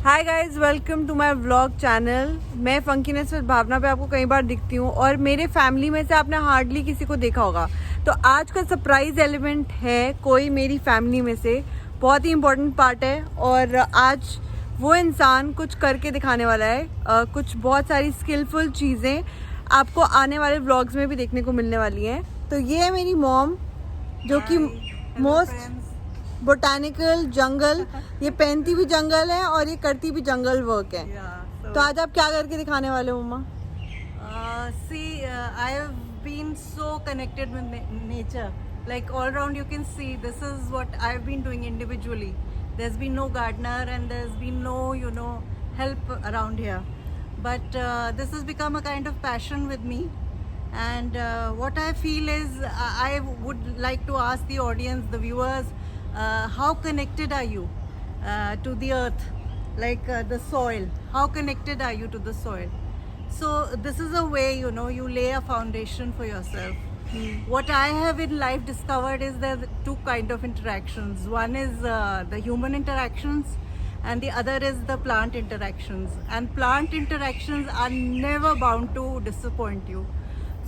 Hi guys, welcome to my vlog channel. मैं funkiness with भावना पे आपको कई बार दिखती हूँ और मेरे फैमिली में से आपने हार्डली किसी को देखा होगा। तो आज का सरप्राइज एलिमेंट है कोई मेरी फैमिली में से, बहुत ही इम्पोर्टेंट पार्ट है। और आज वो इंसान कुछ करके दिखाने वाला है। कुछ बहुत सारी स्किलफुल चीज़ें आपको आने वाले व्लॉग्स में भी देखने को मिलने वाली हैं। तो ये है मेरी मॉम, जो कि मोस्ट बोटानिकल जंगल, ये पहनती भी जंगल है और ये करती भी जंगल वर्क है। तो आज आप क्या करके दिखाने वाले हो मम्मा? I have been so connected with nature. Like all around you can see, this is what I've been doing individually. There's been no gardener and there's been no, help around here. But this has become a kind of passion with me. And what I feel is I would like to ask the audience, the viewers, how connected are you to the earth, like the soil? How connected are you to the soil? So this is a way, you lay a foundation for yourself. What I have in life discovered is there are two kind of interactions. One is the human interactions and the other is the plant interactions. And plant interactions are never bound to disappoint you.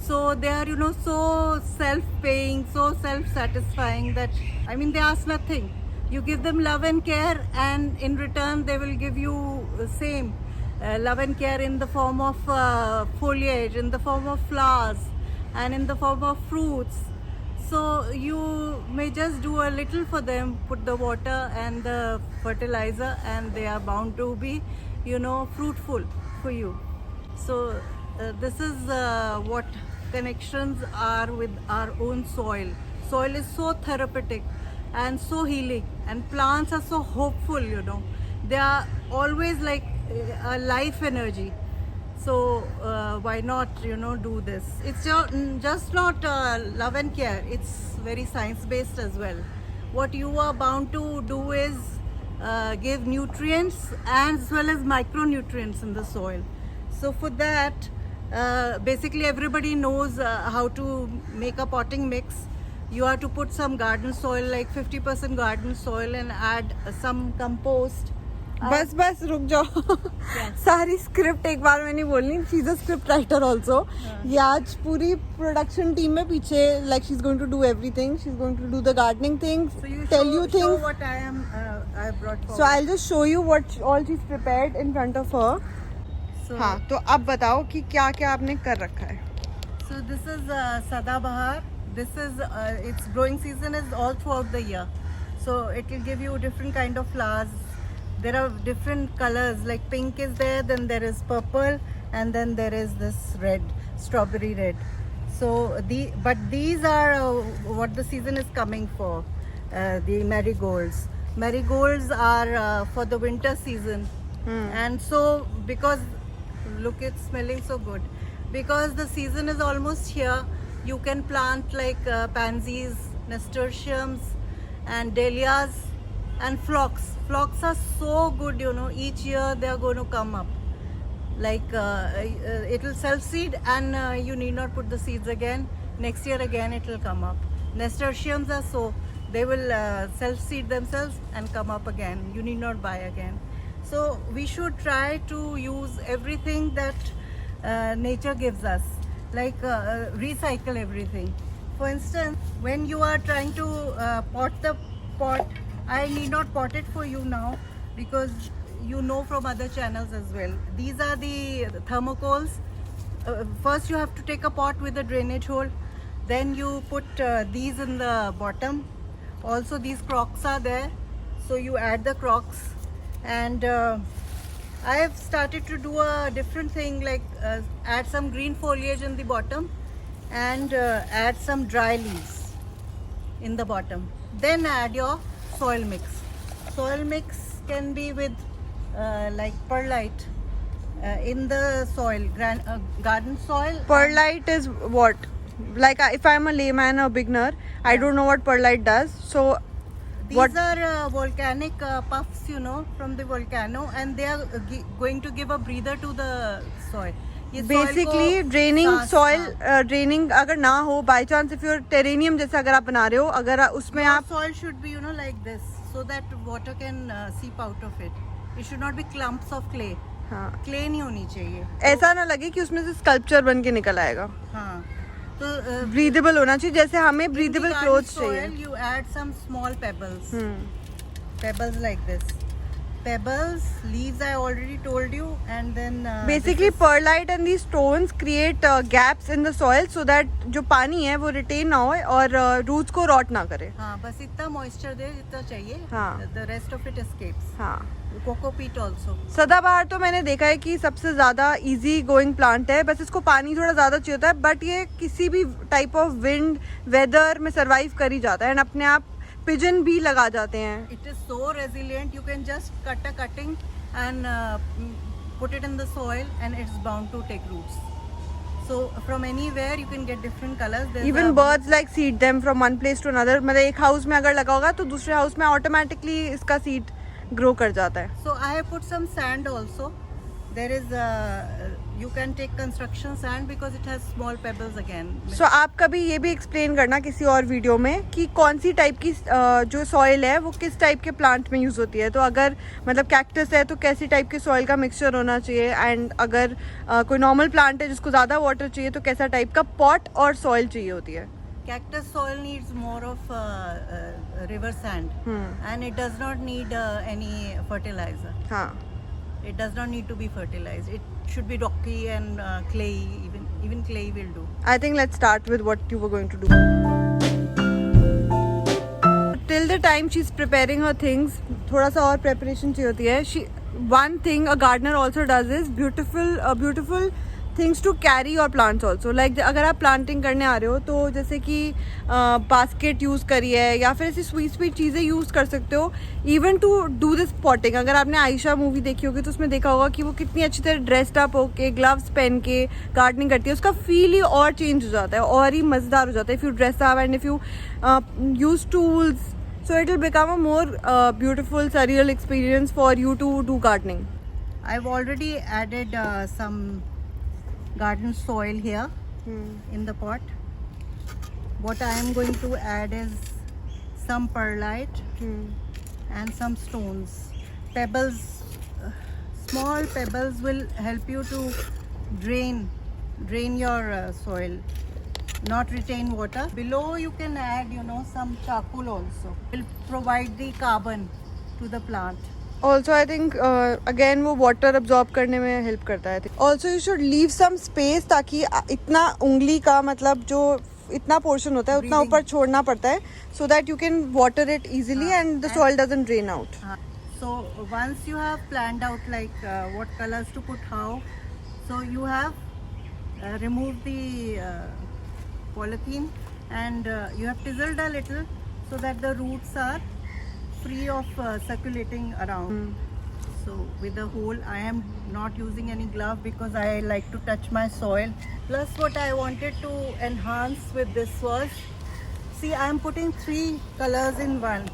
So they are, so self-paying, so self-satisfying that, they ask nothing. You give them love and care, and in return they will give you the same love and care in the form of foliage, in the form of flowers, and in the form of fruits. So you may just do a little for them, put the water and the fertilizer, and they are bound to be, fruitful for you. So this is what connections are with our own soil. Soil is so therapeutic and so healing, and plants are so hopeful. They are always like a life energy. So why not do this? It's just not love and care, it's very science based as well. What you are bound to do is give nutrients as well as micronutrients in the soil. So for that, basically everybody knows how to make a potting mix. You have to put some garden soil, like 50% garden soil, and add some compost. बस रुक जाओ। सारी script एक बार में नहीं बोलनी, she is a script writer also. ये आज पूरी प्रोडक्शन टीम में पीछे, like she is going to do everything, she is going to do the gardening things, tell you things. What I brought forward. So I will just show you what all she is prepared in front of her. So, हाँ, तो अब बताओ कि क्या क्या आपने कर रखा है। So this is Sadabahar. This is its growing season is all throughout the year. So it will give you different kind of flowers. There are different colors, like pink is there, then there is purple, and then there is this red, strawberry red. So but these are what the season is coming for. The marigolds. Marigolds are for the winter season. And so because look, it's smelling so good. Because the season is almost here, you can plant like pansies, nasturtiums, and dahlias, and phlox. Phlox are so good, each year they are going to come up. Like it will self-seed, and you need not put the seeds again. Next year again it will come up. Nasturtiums are so, they will self-seed themselves and come up again. You need not buy again. So we should try to use everything that nature gives us, like recycle everything. For instance, when you are trying to pot the pot, I need not pot it for you now because you know from other channels as well. These are the thermocoals. First you have to take a pot with a drainage hole, then you put these in the bottom. Also these crocks are there, so you add the crocks. And I have started to do a different thing, like add some green foliage in the bottom and add some dry leaves in the bottom. Then add your soil mix. Soil mix can be with like perlite in the soil, garden soil. Perlite is what? Like if I'm a layman or beginner, I don't know what perlite does. So these are volcanic puffs, from the volcano, and they are going to give a breather to the soil. Basically draining soil, draining अगर ना हो by chance, if your टेरेनियम जैसा अगर आप बना रहे हो, अगर उसमें आप soil should be like this, so that water can seep out of it. It should not be clumps of clay. हाँ, Clay नहीं होनी चाहिए. ऐसा ना लगे कि उसमें से स्कल्पचर बन के निकल आएगा. हाँ. तो ब्रीदेबल होना चाहिए, जैसे हमें ब्रीदेबल क्लोथ्स चाहिए. You add some small pebbles. Hmm. Pebbles like this. Pebbles, leaves I already told you, and then Basically perlite and these stones create gaps in the soil so that जो पानी है वो retain ना होए और roots को rot ना करे. हाँ, बस इतना moisture दे जितना चाहिए. हाँ. The rest of it escapes. हाँ. Coco peat also. सदाबहार तो मैंने देखा है कि सबसे ज़्यादा इजी गोइंग प्लांट है, बस इसको पानी थोड़ा ज़्यादा चाहिए होता है, बट ये किसी भी टाइप ऑफ विंड वेदर में सर्वाइव कर ही जाता है एंड अपने आप पिजन भी लगा जाते हैं. It is so resilient. You can just cut a cutting and put it in the soil, and it's bound to take roots. So from anywhere you can get different colors. There's even a- birds like seed them from one place to another. मतलब एक house में अगर लगा होगा तो दूसरे house में automatically इसका सीड ग्रो कर जाता है. So I have put some sand also. There is you can take construction sand because it has small pebbles again. सो आप कभी ये भी एक्सप्लेन करना किसी और वीडियो में कि कौन सी टाइप की जो सॉइल है वो किस टाइप के प्लांट में यूज़ होती है. तो अगर मतलब कैक्टस है तो कैसी टाइप के सॉइल का मिक्सचर होना चाहिए, एंड अगर कोई नॉर्मल प्लांट है जिसको ज़्यादा वाटर चाहिए तो कैसा टाइप का पॉट और सॉइल चाहिए होती है. Cactus soil needs more of river sand, and it does not need any fertilizer. हाँ. It does not need to be fertilized. It should be rocky and clay. Even clay will do. I think let's start with what you were going to do. Till the time she's preparing her things, थोड़ा सा और preparation चाहिए होती है. One thing a gardener also does is beautiful things to carry your plants also. Like अगर आप planting करने आ रहे हो तो जैसे कि basket यूज़ करिए या फिर ऐसी sweet चीज़ें यूज़ कर सकते हो. Even to do this potting, अगर आपने आयशा मूवी देखी होगी तो उसमें देखा होगा कि वो कितनी अच्छी तरह ड्रेस्ड अप होके ग्लव्स पहन के गार्डनिंग करती है. उसका फील ही और चेंज हो जाता है और ही मज़ेदार हो जाता है. If you dress up and if you use tools, so it will become a more beautiful surreal experience for you to do gardening. I've already added some garden soil here in the pot. What I am going to add is some perlite and some stones. Pebbles, small pebbles will help you to drain your soil, not retain water. Below you can add some charcoal also. Will provide the carbon to the plant. Also I think again वो water absorb करने में help करता है. Also you should leave some space ताकि इतना उंगली का मतलब जो इतना portion होता है उतना ऊपर छोड़ना पड़ता है, so that you can water it easily and the soil doesn't drain out. So once you have planned out like what colors to put how, so you have removed the polythene and you have tizzled a little so that the roots are free of circulating around. So with the hole, I am not using any glove because I like to touch my soil. Plus what I wanted to enhance with this was, see, I am putting 3 colors in one.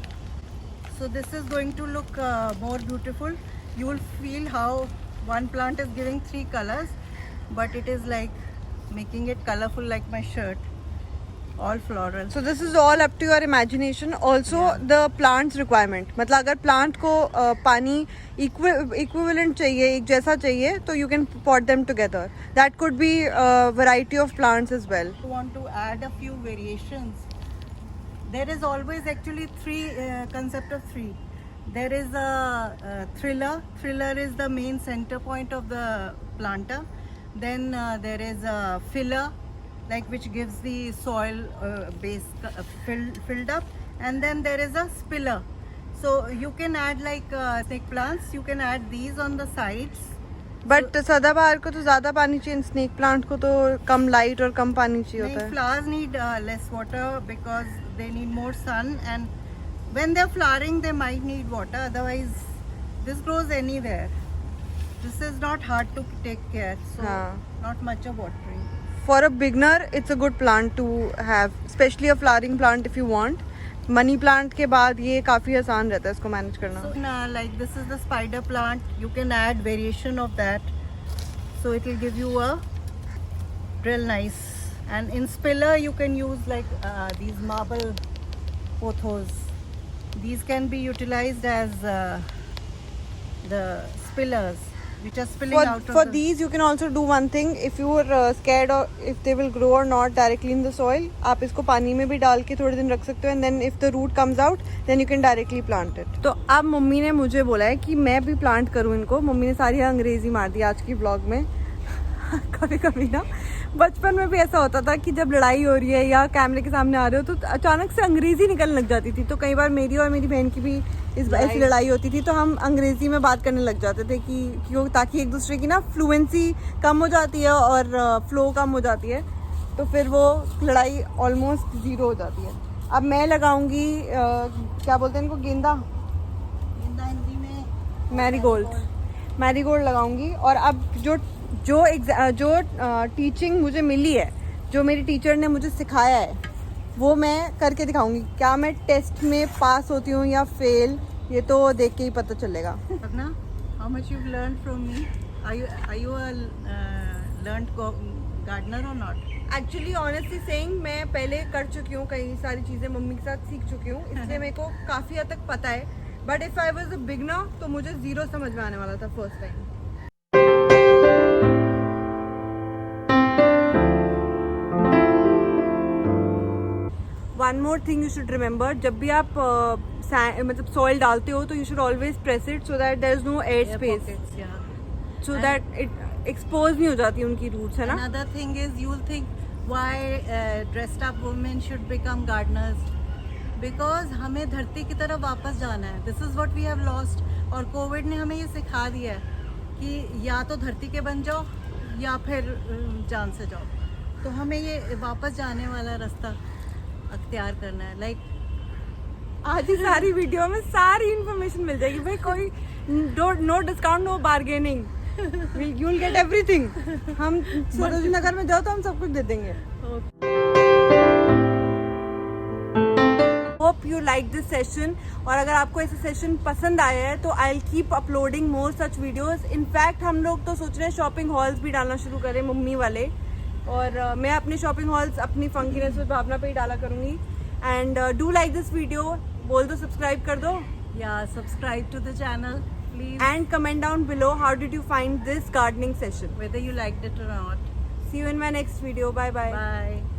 So this is going to look more beautiful. You will feel how one plant is giving 3 colors, but it is like making it colorful like my shirt. All floral. So this is all up to your imagination. Also the plant's requirement. मतलब अगर plant को पानी equivalent चाहिए, एक जैसा चाहिए, तो you can pot them together. That could be a variety of plants as well. I want to add a few variations. There is always actually 3 concept of 3. There is a thriller. Thriller is the main center point of the planter. Then there is a filler, like which gives the soil base filled up, and then there is a spiller. So you can add like snake plants, you can add these on the sides. But सदाबहार को तो ज़्यादा पानी चाहिए, snake plant को तो कम light और कम पानी चाहिए होता है. Flowers need less water because they need more sun, and when they're flowering they might need water, otherwise this grows anywhere. This is not hard to take care, so not much of watering. For a beginner, it's a good plant to have, especially a flowering plant if you want. Money plant के बाद ये काफ़ी आसान रहता है इसको manage करना. So like this is the spider plant. You can add variation of that, so it will give you a real nice. And in spiller you can use like these marble pothos. These can be utilized as the spillers which are spilling out of For the... these you can also do one thing. If you are scared or if they will grow or not directly in the soil, आप इसको पानी में भी डाल के थोड़े दिन रख सकते हो, and then if the root comes out then you can directly plant it. तो अब मम्मी ने मुझे बोला है कि मैं भी प्लांट करूँ इनको. मम्मी ने सारी अंग्रेजी मार दी आज की व्लॉग में. कभी कभी ना बचपन में भी ऐसा होता था कि जब लड़ाई हो रही है या कैमरे के सामने आ रहे हो तो अचानक से अंग्रेजी निकलने लग जाती थी. तो कई बार मेरी और मेरी बहन की भी ऐसी लड़ाई होती थी, तो हम अंग्रेजी में बात करने लग जाते थे कि क्यों, ताकि एक दूसरे की ना फ्लुएंसी कम हो जाती है और फ्लो कम हो जाती है, तो फिर वो लड़ाई ऑलमोस्ट ज़ीरो हो जाती है. अब मैं लगाऊंगी क्या बोलते हैं इनको, गेंदा, हिंदी में मैरीगोल्ड लगाऊंगी. और अब जो टीचिंग मुझे मिली है, जो मेरी टीचर ने मुझे सिखाया है, वो मैं करके दिखाऊंगी. क्या मैं टेस्ट में पास होती हूँ या फेल, ये तो देख के ही पता चलेगा. Ragna, how much you've learned from me? Are you a learned gardener or not? Actually honestly saying मैं पहले कर चुकी हूँ, कई सारी चीज़ें मम्मी के साथ सीख चुकी हूँ, इसलिए मेरे को काफ़ी हद तक पता है. But if I was a beginner तो मुझे ज़ीरो समझ में आने वाला था first time. One more thing you should remember, जब भी आप मतलब सॉइल डालते हो तो you should always press it so that there is no air space, so that it expose नहीं हो जाती उनकी रूट्स, है ना. Another thing is you'll think why dressed up women should become gardeners, because हमें धरती की तरफ वापस जाना है. This is what we have lost. और कोविड ने हमें ये सिखा दिया है कि या तो धरती के बन जाओ या फिर जान से जाओ. तो हमें ये वापस जाने वाला रास्ता अख्तियार करना है. लाइक आज ही सारी वीडियो में सारी इन्फॉर्मेशन मिल जाएगी भाई. कोई no discount, no bargaining, you will get everything. हम सरोजनी नगर में जाओ तो हम सब कुछ दे देंगे. Hope you like this session. और अगर आपको ऐसे सेशन पसंद आया है तो I will keep uploading more such videos. In fact हम लोग तो सोच रहे हैं शॉपिंग हॉल्स भी डालना शुरू करें, मम्मी वाले. और मैं अपने शॉपिंग हॉल्स अपनी फंकीनेस विद भावना पे ही डाला करूँगी. And do like this video, बोल दो सब्सक्राइब कर दो. या subscribe to the channel please, And comment down below how did you find this gardening session. whether you liked it or not. See you in my next video. Bye bye. Bye.